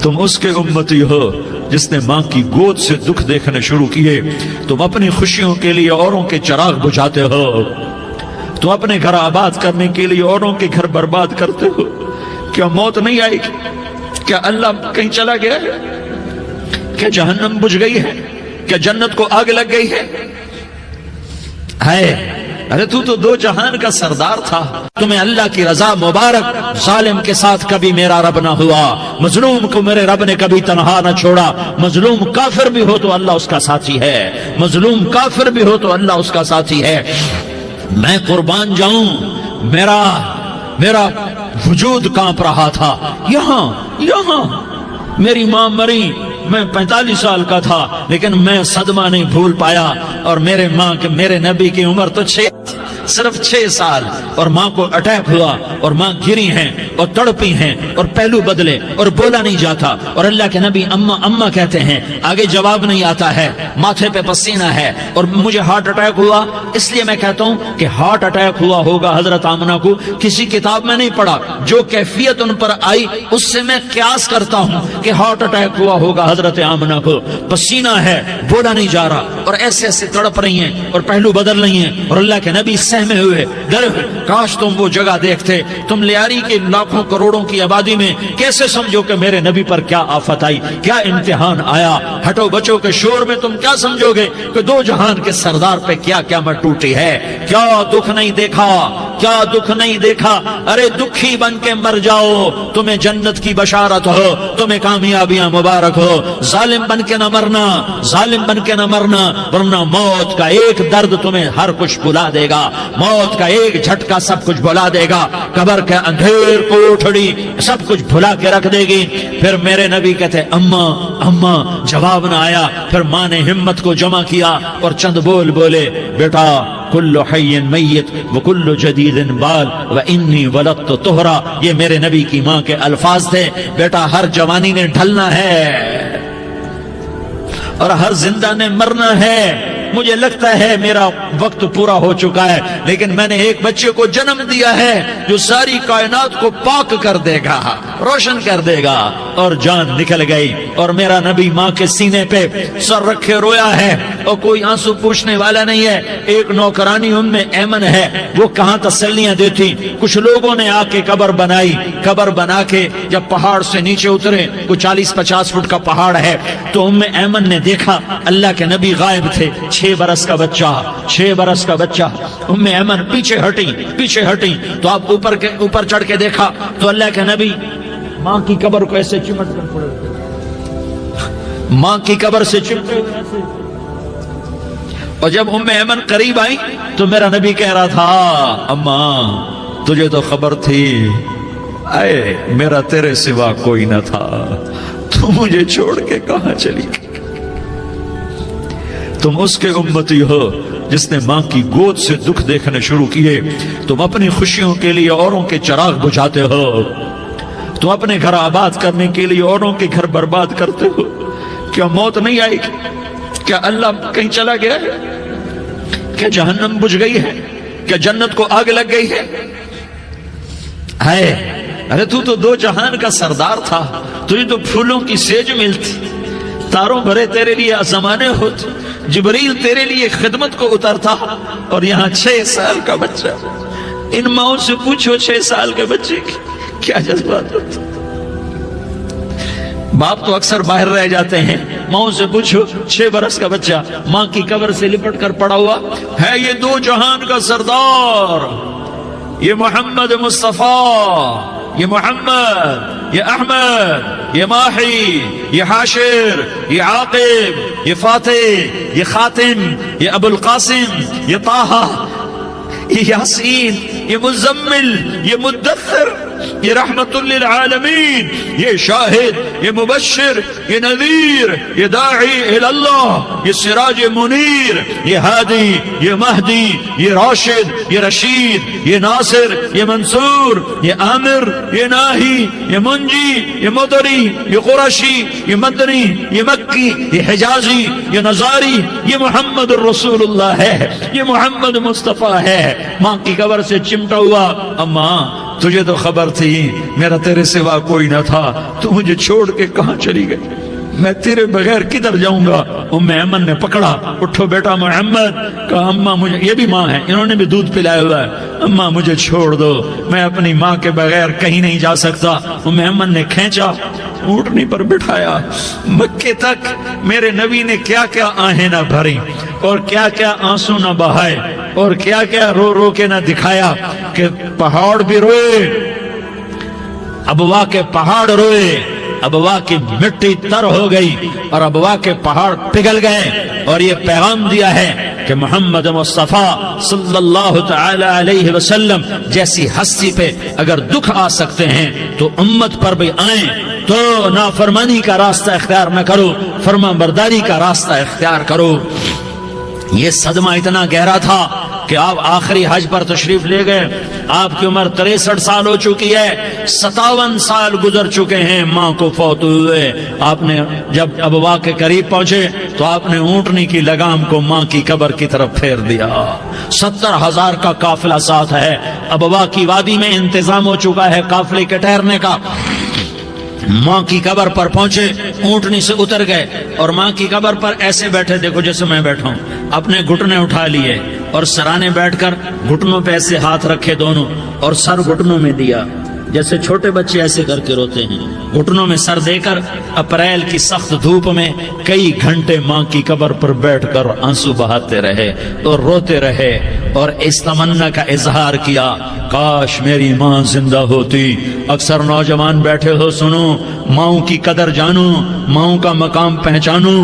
تم اس کے امتی ہو جس نے ماں کی گود سے دکھ دیکھنے شروع کیے. تم اپنی خوشیوں کے لیے اوروں کے چراغ بجھاتے ہو. تم اپنے گھر آباد کرنے کے لیے اوروں کے گھر برباد کرتے ہو. کیا موت نہیں آئے گی؟ کیا اللہ کہیں چلا گیا ہے؟ کیا جہنم بجھ گئی ہے؟ کیا جنت کو آگ لگ گئی ہے؟ ارے تو دو جہان کا سردار تھا. تمہیں اللہ کی رضا مبارک. ظالم کے ساتھ کبھی میرا رب نہ ہوا. مظلوم کو میرے رب نے کبھی تنہا نہ چھوڑا. مظلوم کافر بھی ہو تو اللہ اس کا ساتھی ہے. مظلوم کافر بھی ہو تو اللہ اس کا ساتھی ہے. میں قربان جاؤں، میرا وجود کانپ رہا تھا. یہاں میری ماں مری، میں 45 سال کا تھا، لیکن میں صدمہ نہیں بھول پایا. اور میرے نبی کی عمر تو صرف 6 سال، اور ماں کو اٹیک ہوا اور ماں گری ہیں اور تڑپی ہیں اور پہلو بدلے اور بولا نہیں جاتا. اور اللہ کے نبی اماں کہتے ہیں، آگے جواب نہیں آتا ہے، ماتھے پہ پسینہ ہے اور مجھے ہارٹ اٹیک ہوا. اس لیے میں کہتا ہوں کہ ہارٹ اٹیک ہوا ہوگا حضرت آمنہ کو، کسی کتاب میں نہیں پڑھا. جو کیفیت ان پر آئی اس سے میں قیاس کرتا ہوں کہ ہارٹ اٹیک ہوا ہوگا حضرت آمنہ کو. پسینہ ہے، بولا نہیں جا رہا اور ایسے تڑپ رہی ہیں اور پہلو بدل رہی ہیں. اور اللہ کے نبی سہمے ہوئے، ڈرے ہوئے. کاش تم وہ جگہ دیکھتے. تم لیاری کے لاکھوں کروڑوں کی آبادی میں کیسے سمجھو کہ میرے نبی پر کیا آفت آئی، کیا امتحان آیا. ہٹو بچوں کے شور میں تم کیا سمجھو گے کہ دو جہان کے سردار پہ کیا قیامت ٹوٹی ہے. کیا دکھ نہیں دیکھا، کیا دکھ نہیں دیکھا. ارے دکھی بن کے مر جاؤ، تمہیں جنت کی بشارت ہو، تمہیں کامیابیاں مبارک ہو. ظالم بن کے نہ مرنا، ظالم بن کے نہ مرنا، ورنہ موت کا ایک درد تمہیں ہر کچھ بلا دے گا. موت کا ایک جھٹکا سب کچھ بھلا دے گا. قبر کے اندھیر کوٹھڑی سب کچھ بھلا کے رکھ دے گی. پھر میرے نبی کہتے اماں، جواب نہ آیا. پھر ماں نے ہمت کو جمع کیا اور چند بولے، بیٹا کل حی میت وکل جدید بال وانی ولدت طہرا. یہ میرے نبی کی ماں کے الفاظ تھے. بیٹا ہر جوانی نے ڈھلنا ہے اور ہر زندہ نے مرنا ہے. مجھے لگتا ہے میرا وقت پورا ہو چکا ہے، لیکن میں نے ایک بچے کو جنم دیا ہے جو ساری کائنات کو پاک کر دے گا، روشن کر دے گا. اور جان نکل گئی اور میرا نبی ماں کے سینے پہ سر رکھے رویا ہے اور کوئی آنسو پوچھنے والا نہیں ہے. ایک نوکرانی ام ایمن ہے، وہ کہاں تسلیاں دیتی. کچھ لوگوں نے آ کے قبر بنائی. قبر بنا کے جب پہاڑ سے نیچے اترے، کوئی 40-50 فٹ کا پہاڑ ہے، تو ام ایمن نے دیکھا اللہ کے نبی غائب تھے. 6 برس کا بچہ. ام ایمن پیچھے ہٹی تو آپ اوپر چڑھ کے دیکھا تو اللہ کے نبی ماں کی قبر کو ایسے چمٹ کر پڑے، ماں کی قبر سے چمٹے ہوئے. اور جب ام ایمن قریب آئی تو میرا نبی کہہ رہا تھا، اماں تجھے تو خبر تھی، اے میرا تیرے سوا کوئی نہ تھا، تو مجھے چھوڑ کے کہاں چلی گئی. تم اس کے امتی ہو جس نے ماں کی گود سے دکھ دیکھنے شروع کیے. تم اپنی خوشیوں کے لیے اوروں کے چراغ بجھاتے ہو. تم اپنے گھر آباد کرنے کے لیے اوروں کے گھر برباد کرتے ہو. کیا موت نہیں آئے گی؟ کیا اللہ کہیں چلا گیا ہے؟ کیا جہنم بجھ گئی ہے؟ کیا جنت کو آگ لگ گئی ہے؟ ارے تو دو جہان کا سردار تھا. تجھے تو پھولوں کی سیج ملتی، تاروں بھرے تیرے لیے زمانے ہوتے، جبریل تیرے لیے خدمت کو اترتا، اور یہاں 6 سال کا بچہ. ان ماؤں سے پوچھو 6 سال کے بچے کی کیا جذبات ہوتے. باپ تو اکثر باہر رہ جاتے ہیں. ماؤں سے پوچھو 6 برس کا بچہ ماں کی قبر سے لپٹ کر پڑا ہوا ہے. یہ دو جہان کا سردار، یہ محمد مصطفیٰ، یہ محمد، یہ احمد، یہ ماہی، یہ حاشر، یہ عاقب، یہ فاتح، یہ خاتم، یہ ابو القاسم، یہ طہ، یہ یاسین، یہ مزمل، یہ مدثر، یہ رحمت للعالمین، یہ شاہد، یہ مبشر، یہ نذیر، یہ داعی اللہ، یہ سراج منیر، یہ ہادی، یہ مہدی، یہ راشد، یہ رشید، یہ ناصر، یہ منصور، یہ عامر، یہ ناہی، یہ منجی، یہ مدری، یہ قرشی، یہ مدنی، یہ مکی، یہ حجازی، یہ نظاری. یہ محمد الرسول اللہ ہے، یہ محمد مصطفیٰ ہے. ماں کی قبر سے چمٹا ہوا، اماں تجھے تو خبر تھی میرا تیرے سوا کوئی نہ تھا، تو مجھے چھوڑ کے کہاں چلی گئی، میں تیرے بغیر کدھر جاؤں گا؟ ام ایمن نے پکڑا، اٹھو بیٹا محمد، کہا اماں مجھے، یہ بھی ماں ہے، انہوں نے بھی دودھ پلایا ہوا ہے، اماں مجھے چھوڑ دو، میں اپنی ماں کے بغیر کہیں نہیں جا سکتا۔ ام ایمن نے کھینچا، اونٹنی پر بٹھایا، مکے تک میرے نبی نے کیا کیا آہیں نہ بھری اور کیا کیا آنسو نہ بہائے اور کیا کیا رو رو کے نہ دکھایا کہ پہاڑ بھی روئے، ابوا کے پہاڑ روئے، ابوا کی مٹی تر ہو گئی اور ابوا کے پہاڑ پگھل گئے، اور یہ پیغام دیا ہے کہ محمد مصطفیٰ صلی اللہ تعالی علیہ وسلم جیسی ہستی پہ اگر دکھ آ سکتے ہیں تو امت پر بھی آئیں، تو نافرمانی کا راستہ اختیار نہ کرو، فرما برداری کا راستہ اختیار کرو۔ یہ صدمہ اتنا گہرا تھا کہ آپ آخری حج پر تشریف لے گئے، آپ کی عمر 63 سال ہو چکی ہے، 57 سال گزر چکے ہیں ماں کو فوت ہوئے۔ آپ نے جب ابوا کے قریب پہنچے تو آپ نے اونٹنی کی لگام کو ماں کی قبر کی طرف پھیر دیا۔ 70,000 کا قافلہ ساتھ ہے، ابوا کی وادی میں انتظام ہو چکا ہے قافلے کے ٹھہرنے کا۔ ماں کی قبر پر پہنچے، اونٹنی سے اتر گئے اور ماں کی قبر پر ایسے بیٹھے، دیکھو جیسے میں بیٹھا ہوں، اپنے گھٹنے اٹھا لیے اور سرانے بیٹھ کر گھٹنوں پہ ایسے ہاتھ رکھے دونوں اور سر گھٹنوں میں دیا، جیسے چھوٹے بچے ایسے کر کے روتے ہیں، گھٹنوں میں سر دے کر اپریل کی سخت دھوپ میں کئی گھنٹے ماں کی قبر پر بیٹھ کر آنسو بہاتے رہے اور روتے رہے اور اس تمنا کا اظہار کیا، کاش میری ماں زندہ ہوتی۔ اکثر نوجوان بیٹھے ہو، سنو، ماؤں کی قدر جانو، ماؤں کا مقام پہچانو،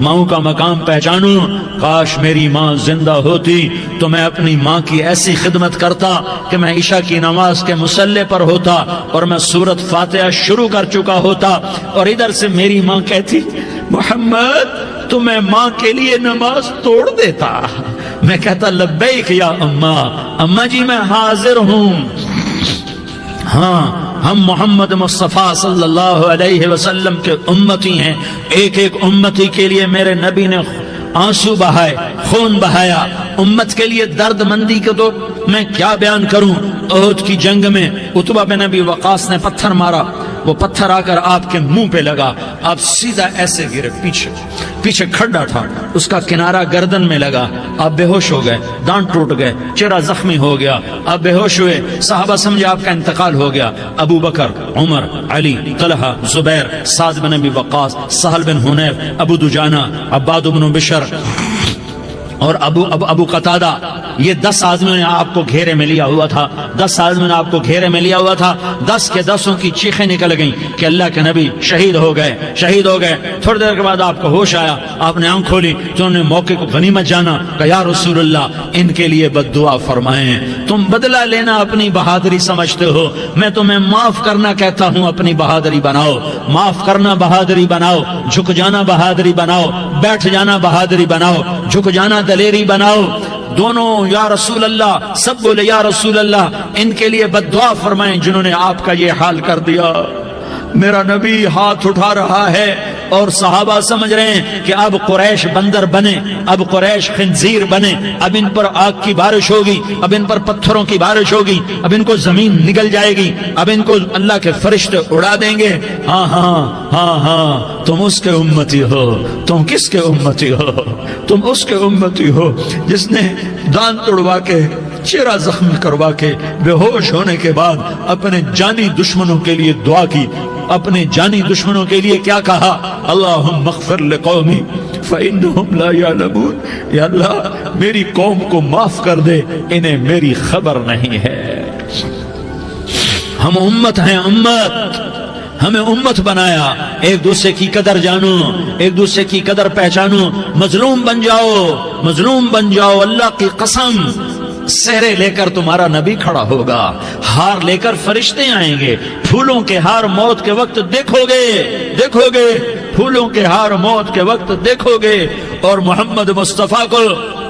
ماؤں کا مقام پہچانو۔ کاش میری ماں زندہ ہوتی تو میں اپنی ماں کی ایسی خدمت کرتا کہ میں عشاء کی نماز کے مصلی پر ہوتا اور میں سورۃ فاتحہ شروع کر چکا ہوتا، اور ادھر سے میری ماں کہتی محمد تو میں ماں کے لیے نماز توڑ دیتا، میں کہتا لبیک یا اماں، اماں جی میں حاضر ہوں۔ ہاں، ہم محمد مصطفیٰ صلی اللہ علیہ وسلم کے امتی ہیں، ایک ایک امتی کے لیے میرے نبی نے آنسو بہائے، خون بہایا، امت کے لیے درد مندی کو تو میں کیا بیان کروں۔ احد کی جنگ میں عتبہ بن ابی وقاص نے پتھر مارا، وہ پتھر آ کر آپ کے منہ پہ لگا، آپ سیدھا ایسے گرے، پیچھے کھڈا تھا، اس کا کنارہ گردن میں لگا، آپ بے ہوش ہو گئے، دانت ٹوٹ گئے، چہرہ زخمی ہو گیا، آپ بے ہوش ہوئے، صحابہ سمجھے آپ کا انتقال ہو گیا۔ ابو بکر، عمر، علی، طلحہ، زبیر، سعد بن ابی وقاص، سہل بن حنیف، ابو دجانہ، عباد بن بشر اور ابو قتادہ، یہ 10 آدمیوں نے آپ کو گھیرے میں لیا ہوا تھا، 10 آدمیوں نے آپ کو گھیرے میں لیا ہوا تھا، 10 کے 10 کی چیخیں نکل گئیں کہ اللہ کے نبی شہید ہو گئے، شہید ہو گئے۔ تھوڑی دیر کے بعد آپ کو ہوش آیا، آپ نے آنکھ کھولی تو انہوں نے موقع کو غنیمت جانا کہ یا رسول اللہ ان کے لیے بد دعا فرمائیں، تم بدلہ لینا اپنی بہادری سمجھتے ہو، میں تمہیں معاف کرنا کہتا ہوں، اپنی بہادری بناؤ، معاف کرنا بہادری بناؤ، جھک جانا بہادری بناؤ، بیٹھ جانا بہادری بناؤ، جھک جانا دلیری بناؤ۔ دونوں یا رسول اللہ، سب بولے یا رسول اللہ، ان کے لیے بد دعا فرمائیں جنہوں نے آپ کا یہ حال کر دیا۔ میرا نبی ہاتھ اٹھا رہا ہے اور صحابہ سمجھ رہے ہیں کہ اب قریش بندر بنے، اب قریش خنزیر بنے، اب ان پر آگ کی بارش ہوگی، اب ان پر پتھروں کی بارش ہوگی، اب ان کو زمین نگل جائے گی، اب ان کو اللہ کے فرشتے اڑا دیں گے۔ ہاں ہاں ہاں ہاں، تم اس کے امتی ہو۔ تم کس کے امتی ہو؟ تم اس کے امتی ہو جس نے دانت توڑوا کے، چہرہ زخمی کروا کے، بے ہوش ہونے کے بعد اپنے جانی دشمنوں کے لیے دعا کی، اپنے جانی دشمنوں کے لیے کیا کہا؟ اللہم اغفر لقومی فإنہم لا یعلمون، یا اللہ میری قوم کو معاف کر دے، انہیں میری خبر نہیں ہے۔ ہم امت ہیں، امت، ہمیں امت بنایا، ایک دوسرے کی قدر جانو، ایک دوسرے کی قدر پہچانو، مظلوم بن جاؤ، مظلوم بن جاؤ، اللہ کی قسم سہرے لے کر تمہارا نبی کھڑا ہوگا، ہار لے کر فرشتے آئیں گے، پھولوں کے ہار موت کے وقت دیکھو گے، پھولوں کے ہار موت کے وقت دیکھو گے، اور محمد مصطفیٰ کو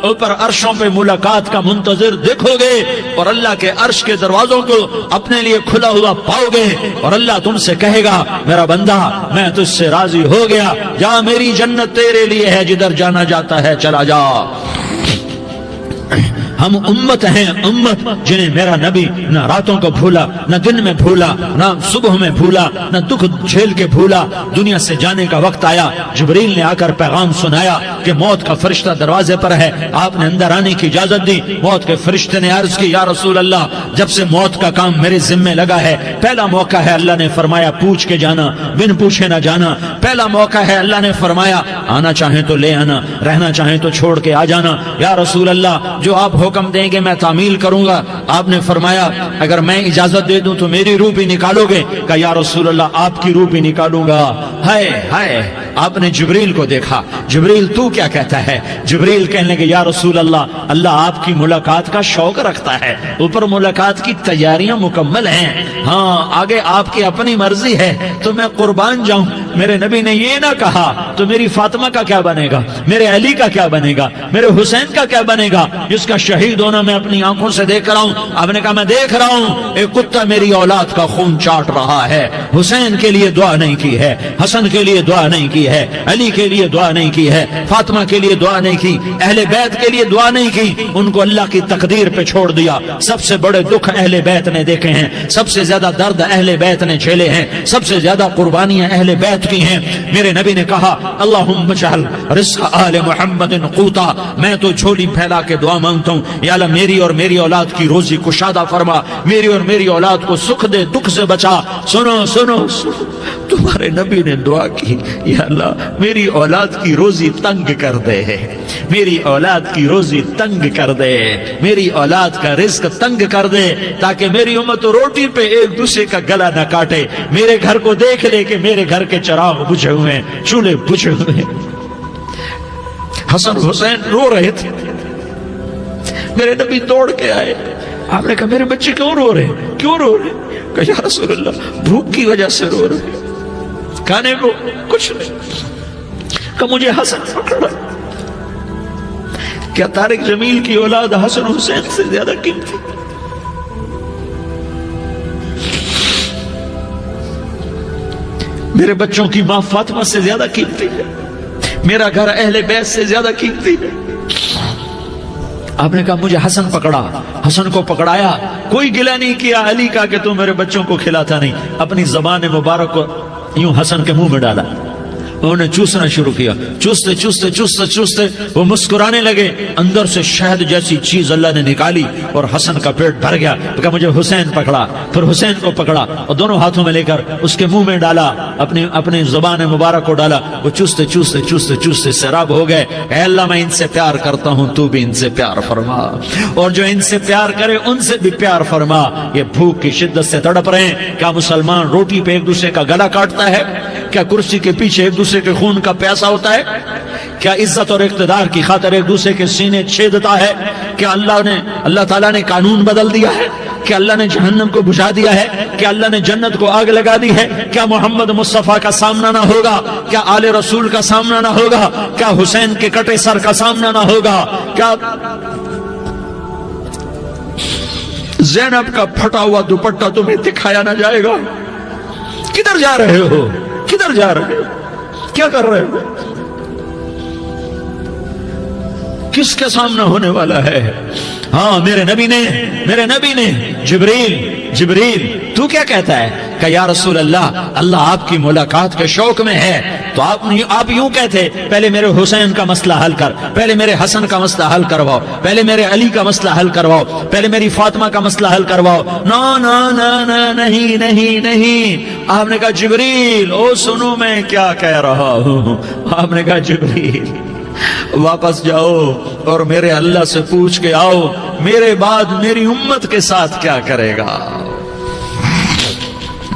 اوپر عرشوں پہ ملاقات کا منتظر دیکھو گے، اور اللہ کے عرش کے دروازوں کو اپنے لیے کھلا ہوا پاؤ گے، اور اللہ تم سے کہے گا میرا بندہ میں تجھ سے راضی ہو گیا، جا میری جنت تیرے لیے ہے، جدھر جانا جاتا ہے چلا جا۔ ہم امت ہیں، امت جنہیں میرا نبی نہ راتوں کو بھولا، نہ دن میں بھولا، نہ صبح میں بھولا، نہ دکھ جھیل کے بھولا۔ دنیا سے جانے کا وقت آیا، جبریل نے آ کر پیغام سنایا کہ موت کا فرشتہ دروازے پر ہے، آپ نے اندر آنے کی اجازت دی۔ موت کے فرشتے نے عرض کی، یا رسول اللہ، جب سے موت کا کام میرے ذمہ لگا ہے، پہلا موقع ہے، اللہ نے فرمایا پوچھ کے جانا، بن پوچھے نہ جانا۔ پہلا موقع ہے، اللہ نے فرمایا آنا چاہیں تو لے آنا، رہنا چاہیں تو چھوڑ کے آ جانا۔ یا رسول اللہ، جو آپ حکم دیں گے میں تعمیل کروں گا۔ آپ نے فرمایا اگر میں اجازت دے دوں تو میری روح بھی نکالو گے؟ کہا یا رسول اللہ، آپ کی روح بھی نکالوں گا۔ ہائے ہائے، آپ نے جبریل کو دیکھا، جبریل تو کیا کہتا ہے؟ جبریل کہنے لگے یا رسول اللہ، اللہ آپ کی ملاقات کا شوق رکھتا ہے، اوپر ملاقات کی تیاریاں مکمل ہیں، ہاں آگے آپ کی اپنی مرضی ہے تو میں قربان جاؤں۔ میرے نبی نے یہ نہ کہا تو میری فاطمہ کا کیا بنے گا، میرے علی کا کیا بنے گا، میرے حسین کا کیا بنے گا، جس کا شہید ہونا میں اپنی آنکھوں سے دیکھ رہا ہوں۔ آپ نے کہا میں دیکھ رہا ہوں ایک کتا میری اولاد کا خون چاٹ رہا ہے۔ حسین کے لیے دعا نہیں کی ہے، حسن کے لیے دعا نہیں کی ہے، علی کے لیے دعا نہیں کی ہے، فاطمہ کے لیے دعا نہیں کی، اہل بیت کے لیے دعا نہیں کی، ان کو اللہ کی تقدیر پہ چھوڑ دیا۔ سب سے بڑے دکھ اہل بیت نے دیکھے ہیں، سب سے زیادہ درد اہل بیت نے جھیلے ہیں، سب سے زیادہ قربانیاں اہل بیت کی ہیں۔ میرے نبی نے کہا اللہم اجعل رزق آل محمد قوتا، میں تو جھولی پھیلا کے دعا مانگتا ہوں، یا اللہ میری اور میری اولاد کی روزی کشادہ فرما، میری اور میری اولاد کو سکھ دے، دکھ سے بچا۔ سنو سنو تمہارے نبی نے دعا کی، یا اللہ میری اولاد کی روزی تنگ کر دے، میری اولاد کی روزی تنگ کر دے، میری اولاد کا رزق تنگ کر دے، تاکہ میری امت روٹی پہ ایک دوسرے کا گلا نہ کاٹے، میرے گھر کو دیکھ لے کہ میرے گھر کے چراغ بجھے ہوئے ہیں، چولہے بجھے ہوئے ہیں۔ حسن حسین رو رہے تھے، میرے نبی دوڑ کے آئے، آپ نے کہا میرے بچے کیوں رو رہے ہیں، کیوں رو رہے ہیں؟ کہا یا رسول اللہ بھوک کی وجہ سے رو رہے ہیں، کھانے کو کچھ نہیں۔ کہ مجھے حسن پکڑا، کیا طارق جمیل کی اولاد حسن حسین سے زیادہ قیمتی؟ میرے بچوں کی ماں فاطمہ سے زیادہ قیمتی ہے، میرا گھر اہل بیت سے زیادہ قیمتی ہے۔ آپ نے کہا مجھے حسن پکڑا، حسن کو پکڑایا، کوئی گلہ نہیں کیا علی کا کہ تو میرے بچوں کو کھلاتا نہیں، اپنی زبان مبارک کو یوں حسن کے منہ میں ڈالا، انہوں نے چوسنا شروع کیا، چوستے چوستے چوستے چوستے وہ مسکرانے لگے، اندر سے شہد جیسی چیز اللہ نے نکالی اور حسن کا پیٹ بھر گیا۔ کہا مجھے حسین پکڑا، پھر حسین کو پکڑا اور دونوں ہاتھوں میں لے کر اس کے منہ میں ڈالا، اپنی زبان مبارک کو ڈالا، وہ چوستے چوستے چوستے چوستے سیراب ہو گئے۔ اے اللہ میں ان سے پیار کرتا ہوں، تو بھی ان سے پیار فرما، اور جو ان سے پیار کرے ان سے بھی پیار فرما۔ یہ بھوک کی شدت سے تڑپ رہے ہیں، کیا مسلمان روٹی پہ ایک دوسرے کا گلا کاٹتا ہے؟ کیا کرسی کے پیچھے ایک دوسرے کے خون کا پیاسا ہوتا ہے؟ کیا عزت اور اقتدار کی خاطر ایک دوسرے کے سینے چھیدتا ہے؟ کیا اللہ تعالیٰ نے قانون بدل دیا ہے؟ کیا اللہ نے جہنم کو بجھا دیا ہے؟ کیا اللہ نے جنت کو آگ لگا دی ہے؟ کیا محمد مصطفیٰ کا سامنا نہ ہوگا؟ کیا آل رسول کا سامنا نہ ہوگا؟ کیا حسین کے کٹے سر کا سامنا نہ ہوگا؟ کیا زینب کا پھٹا ہوا دوپٹہ تمہیں دکھایا نہ جائے گا؟ کدھر جا رہے ہو؟ کدھر جا رہے ہو؟ کیا کر رہے ہو؟ کس کے سامنا ہونے والا ہے؟ ہاں میرے نبی نے جبریل تو کیا کہتا ہے؟ کہ یا رسول اللہ، اللہ آپ کی ملاقات کے شوق میں ہے، تو آپ یوں کہتے پہلے میرے حسین کا مسئلہ حل کر، پہلے میرے حسن کا مسئلہ حل کرواؤ، پہلے میرے علی کا مسئلہ حل کرواؤ، پہلے میری فاطمہ کا مسئلہ حل کرواؤ۔ نہیں۔ آپ نے کہا جبریل او سنو میں کیا کہہ رہا ہوں۔ آپ نے کہا جبریل واپس جاؤ اور میرے اللہ سے پوچھ کے آؤ میرے بعد میری امت کے ساتھ کیا کرے گا،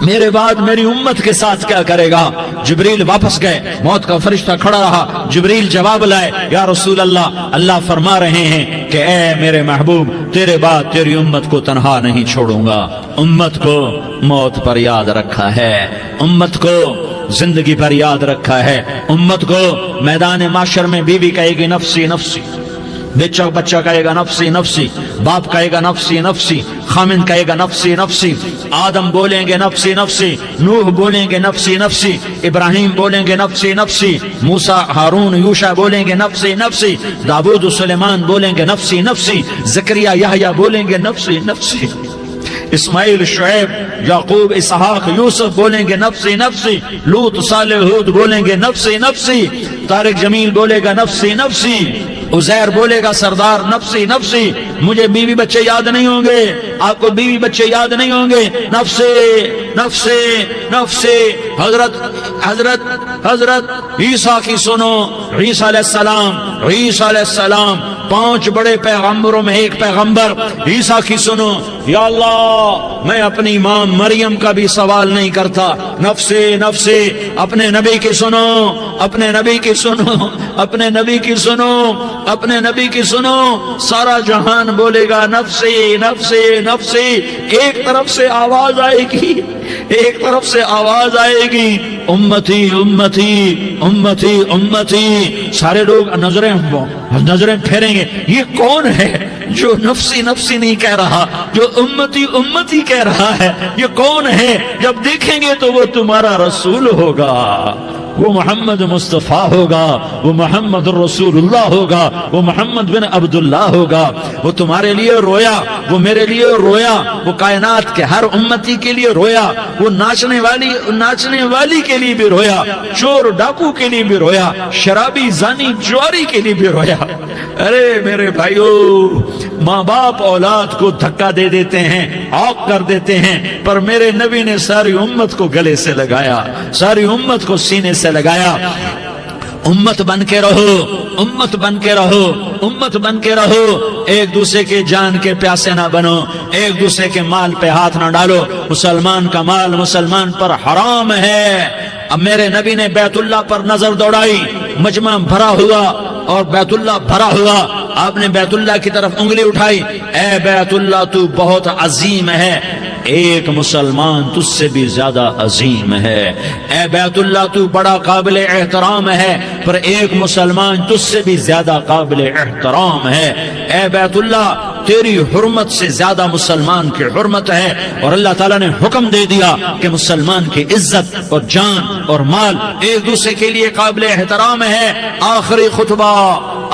میرے بعد میری امت کے ساتھ کیا کرے گا۔ جبریل واپس گئے، موت کا فرشتہ کھڑا رہا، جبریل جواب لائے یا رسول اللہ، اللہ فرما رہے ہیں کہ اے میرے محبوب، تیرے بعد تیری امت کو تنہا نہیں چھوڑوں گا، امت کو موت پر یاد رکھا ہے، امت کو زندگی پر یاد رکھا ہے، امت کو میدان معاشر میں بیوی کہے گی نفسی نفسی، بچہ کہے گا نفسی نفسی، باپ کہے گا نفسی نفسی، خامن کہے گا نفسی نفسی، آدم بولیں گے نفسی نفسی، نوح بولیں گے نفسی نفسی، ابراہیم بولیں گے نفسی نفسی، موسیٰ ہارون یوشع بولیں گے نفسی نفسی، داؤد و سلیمان بولیں گے نفسی نفسی، زکریا یحییٰ بولیں گے نفسی نفسی، اسماعیل شعیب یعقوب اسحاق یوسف بولیں گے نفسی نفسی، لوط صالح ہود بولیں گے نفسی نفسی، طارق جمیل بولے گا نفسی نفسی، عزیر بولے گا سردار نفسی نفسی، مجھے بیوی بچے یاد نہیں ہوں گے، آپ کو بیوی بچے یاد نہیں ہوں گے، نفسی نفسی نفسی۔ حضرت عیسیٰ کی سنو، عیسیٰ علیہ السلام 5 بڑے پیغمبروں میں ایک پیغمبر، عیسیٰ کی سنو، یا اللہ میں اپنی ماں مریم کا بھی سوال نہیں کرتا، نفسی نفسی۔ اپنے نبی کی سنو، اپنے نبی کی سنو، اپنے نبی کی سنو، اپنے نبی کی سنو، سارا جہان بولے گا نفسی نفسی نفسی۔ ایک طرف سے آواز آئے گی، ایک طرف سے آواز آئے گی، امتی امتی امتی امتی۔ سارے لوگ نظریں پھیریں گے، یہ کون ہے جو نفسی نفسی نہیں کہہ رہا، جو امتی امتی کہہ رہا ہے، یہ کون ہے؟ جب دیکھیں گے تو وہ تمہارا رسول ہوگا، وہ محمد مصطفیٰ ہوگا، وہ محمد رسول اللہ ہوگا، وہ محمد بن عبداللہ ہوگا۔ وہ تمہارے لیے رویا، وہ میرے لیے رویا، وہ کائنات کے ہر امتی کے لیے رویا، وہ ناچنے والی کے لیے بھی رویا، چور ڈاکو کے لیے بھی رویا، شرابی زانی جواری کے لیے بھی رویا۔ ارے میرے بھائیو، ماں باپ اولاد کو دھکا دے دیتے ہیں، عوق کر دیتے ہیں، پر میرے نبی نے ساری امت کو گلے سے لگایا، ساری امت کو سینے سے لگایا۔ امت بن کے رہو، امت بن کے رہو، امت بن کے رہو، ایک دوسرے کے جان کے پیاسے نہ بنو، ایک دوسرے کے مال پہ ہاتھ نہ ڈالو۔ مسلمان کا مال مسلمان پر حرام ہے۔ اب میرے نبی نے بیت اللہ پر نظر دوڑائی، مجمع بھرا ہوا اور بیت اللہ بھرا ہوا، آپ نے بیت اللہ کی طرف انگلی اٹھائی، اے بیت اللہ تو بہت عظیم ہے، ایک مسلمان تجھ سے بھی زیادہ عظیم ہے، اے بیت اللہ تو بڑا قابل احترام ہے، پر ایک مسلمان تجھ سے بھی زیادہ قابل احترام ہے، اے بیت اللہ تیری حرمت سے زیادہ مسلمان کی حرمت ہے۔ اور اللہ تعالیٰ نے حکم دے دیا کہ مسلمان کی عزت اور جان اور مال ایک دوسرے کے لیے قابل احترام ہے۔ آخری خطبہ،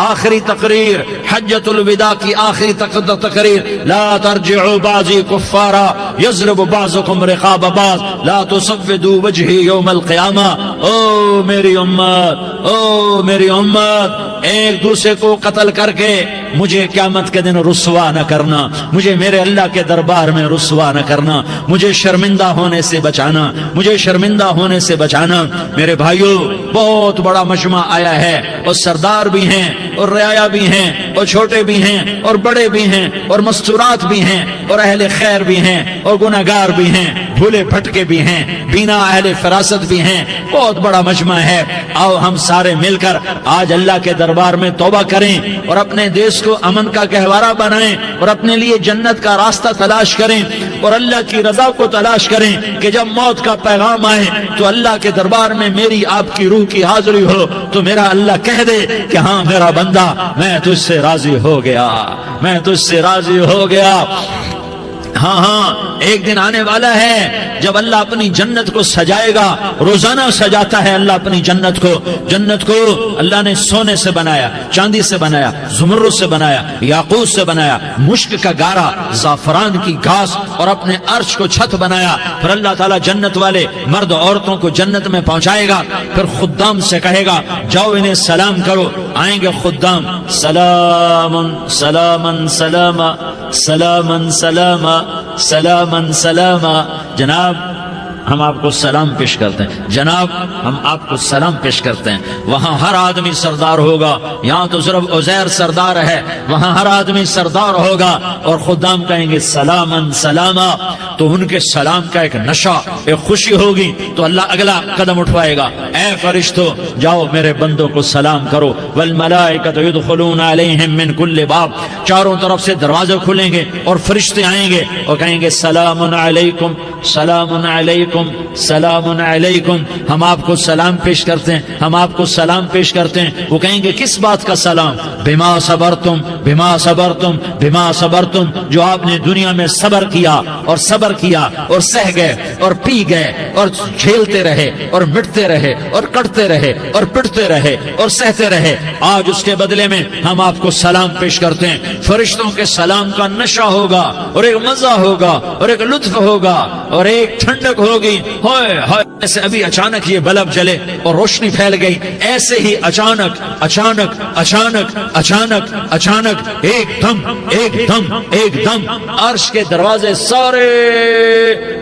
آخری تقریر، حجۃ الوداع کی آخری تقریر، لا ترجعوا بعضی کفارا یضرب بعضکم رقاب بعض لا تسودوا وجہی یوم القیامہ۔ او میری امت، او میری امت، ایک دوسرے کو قتل کر کے مجھے قیامت کے دن رسوا نہ کرنا، مجھے میرے اللہ کے دربار میں رسوا نہ کرنا، مجھے شرمندہ ہونے سے بچانا، مجھے شرمندہ ہونے سے بچانا۔ میرے بھائیو، بہت بڑا مجمع آیا ہے، اور سردار بھی ہیں اور رعایا بھی ہیں اور چھوٹے بھی ہیں اور بڑے بھی ہیں اور مستورات بھی ہیں اور اہل خیر بھی ہیں اور گناہگار بھی ہیں، بھولے بھٹکے بھی ہیں، بینا اہل فراست بھی ہیں، بہت بڑا مجمع ہے۔ آؤ ہم سارے مل کر آج اللہ کے دربار میں توبہ کریں اور اپنے دیش کو امن کا گہوارہ بنائیں اور اپنے لیے جنت کا راستہ تلاش کریں اور اللہ کی رضا کو تلاش کریں کہ جب موت کا پیغام آئے تو اللہ کے دربار میں میری آپ کی روح کی حاضری ہو تو میرا اللہ کہہ دے کہ ہاں میرا بندہ، میں تجھ سے راضی ہو گیا، میں تجھ سے راضی ہو گیا۔ ہاں ہاں، ایک دن آنے والا ہے جب اللہ اپنی جنت کو سجائے گا، روزانہ سجاتا ہے اللہ اپنی جنت کو۔ جنت کو اللہ نے سونے سے بنایا، چاندی سے بنایا، زمرد سے بنایا، یاقوت سے بنایا، مشک کا گارا، زعفران کی گھاس اور اپنے عرش کو چھت بنایا۔ پھر اللہ تعالیٰ جنت والے مرد عورتوں کو جنت میں پہنچائے گا، پھر خدام سے کہے گا جاؤ انہیں سلام کرو۔ آئیں گے خدام، سلامن سلامن سلاما سلامن سلاما سلامن سلاما۔ جناب ہم آپ کو سلام پیش کرتے ہیں، جناب ہم آپ کو سلام پیش کرتے ہیں۔ وہاں ہر آدمی سردار ہوگا، یہاں تو صرف عزیر سردار ہے، وہاں ہر آدمی سردار ہوگا اور خدام کہیں گے سلامن سلاما۔ تو ان کے سلام کا ایک نشہ، ایک خوشی ہوگی، تو اللہ اگلا قدم اٹھوائے گا، اے اے فرشتوں جاؤ میرے بندوں کو سلام کرو، والملائکۃ یدخلون علیہم من کل باب، چاروں طرف سے دروازے کھلیں گے اور فرشتے آئیں گے اور کہیں گے سلام علیکم سلام علیکم سلام علیکم، ہم آپ کو سلام پیش کرتے ہیں، ہم آپ کو سلام پیش کرتے ہیں۔ وہ کہیں گے کس بات کا سلام؟ بما صبرتم بما صبرتم بما صبرتم، جو آپ نے دنیا میں صبر کیا اور صبر کیا اور سہ گئے اور پی گئے اور جھیلتے رہے اور مٹتے رہے اور کٹتے رہے اور پٹتے رہے اور سہتے رہے، آج اس کے بدلے میں ہم آپ کو سلام پیش کرتے ہیں۔ فرشتوں کے سلام کا نشہ ہوگا اور ایک مزہ ہوگا اور ایک لطف ہوگا اور ایک ٹھنڈک ہوگی۔ ہائے ہائے، ایسے ابھی اچانک یہ بلب جلے اور روشنی پھیل گئی، ایسے ہی اچانک اچانک اچانک اچانک اچانک ایک دم ایک دم ایک دم عرش کے دروازے سارے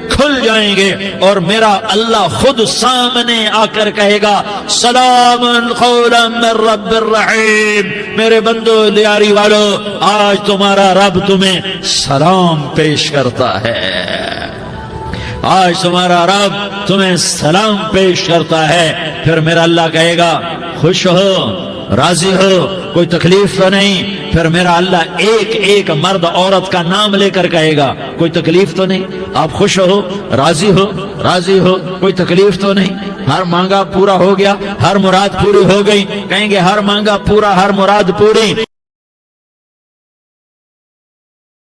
کھل جائیں گے اور میرا اللہ خود سامنے آ کر کہے گا سلام قولا من رب الرحیم، میرے بندو دیاری والو آج تمہارا رب تمہیں سلام پیش کرتا ہے، آج تمہارا رب تمہیں سلام پیش کرتا ہے۔ پھر میرا اللہ کہے گا خوش ہو راضی ہو، کوئی تکلیف تو نہیں؟ پھر میرا اللہ ایک ایک مرد عورت کا نام لے کر کہے گا کوئی تکلیف تو نہیں؟ آپ خوش ہو راضی ہو راضی ہو، کوئی تکلیف تو نہیں؟ ہر مانگا پورا ہو گیا، ہر مراد پوری ہو گئی، کہیں گے ہر مانگا پورا ہر مراد پوری۔